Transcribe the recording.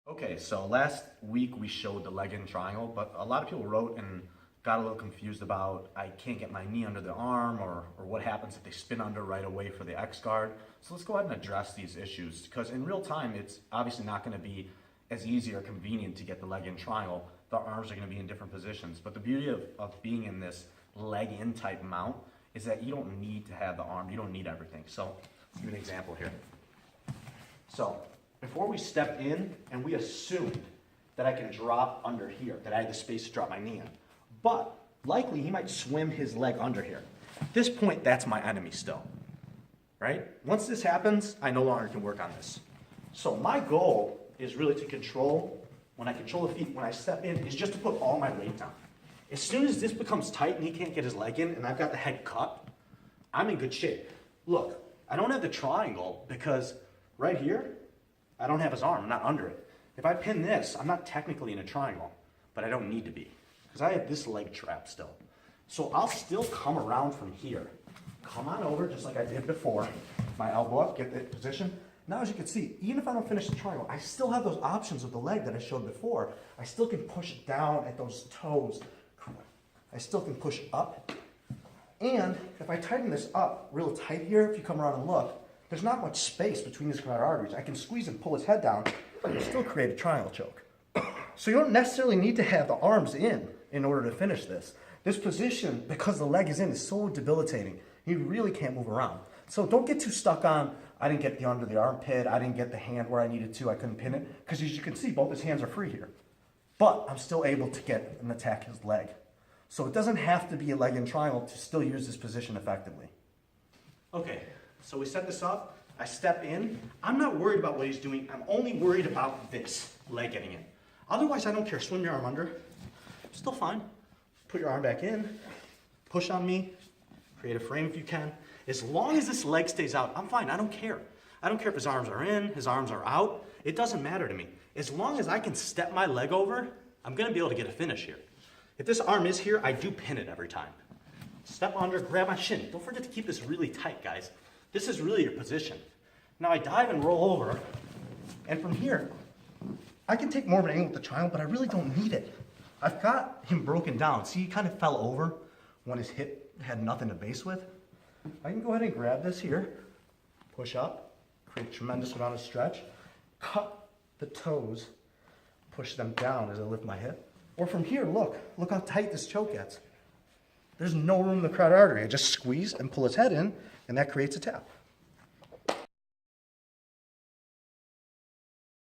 Okay, so last week we showed the leg in triangle, but a lot of people wrote and got a little confused about I can't get my knee under the arm or what happens if they spin under right away for the X guard. So let's go ahead and address these issues because in real time it's obviously not going to be as easy or convenient to get the leg in triangle. The arms are going to be in different positions, but the beauty of being in this leg in type mount is that you don't need to have the arm, you don't need everything. So let's give you an example here. So before we step in, and we assumed that I can drop under here, that I had the space to drop my knee in. But likely he might swim his leg under here. At this point, that's my enemy still, right? Once this happens, I no longer can work on this. So my goal is really to control, when I control the feet, when I step in, is just to put all my weight down. As soon as this becomes tight and he can't get his leg in, and I've got the head cut, I'm in good shape. Look, I don't have the triangle because right here, I don't have his arm, I'm not under it. If I pin this, I'm not technically in a triangle, but I don't need to be, because I have this leg trap still. So I'll still come around from here. Come on over, just like I did before. My elbow up, get the position. Now as you can see, even if I don't finish the triangle, I still have those options with the leg that I showed before. I still can push it down at those toes. I still can push up. And if I tighten this up real tight here, if you come around and look, there's not much space between these carotid arteries. I can squeeze and pull his head down, but I still create a triangle choke. So you don't necessarily need to have the arms in order to finish this. This position, because the leg is in, is so debilitating. You really can't move around. So don't get too stuck on, I didn't get the under the armpit, I didn't get the hand where I needed to, I couldn't pin it. Because as you can see, both his hands are free here. But I'm still able to get and attack his leg. So it doesn't have to be a leg in triangle to still use this position effectively. Okay. So we set this up, I step in. I'm not worried about what he's doing. I'm only worried about this leg getting in. Otherwise, I don't care. Swim your arm under. Still fine. Put your arm back in. Push on me. Create a frame if you can. As long as this leg stays out, I'm fine. I don't care. I don't care if his arms are in, his arms are out. It doesn't matter to me. As long as I can step my leg over, I'm going to be able to get a finish here. If this arm is here, I do pin it every time. Step under, grab my shin. Don't forget to keep this really tight, guys. This is really your position. Now I dive and roll over, and from here, I can take more of an angle with the triangle, but I really don't need it. I've got him broken down. See, he kind of fell over when his hip had nothing to base with. I can go ahead and grab this here, push up, create a tremendous amount of stretch, cut the toes, push them down as I lift my hip. Or from here, look how tight this choke gets. There's no room in the carotid artery. I just squeeze and pull his head in, and that creates a tap.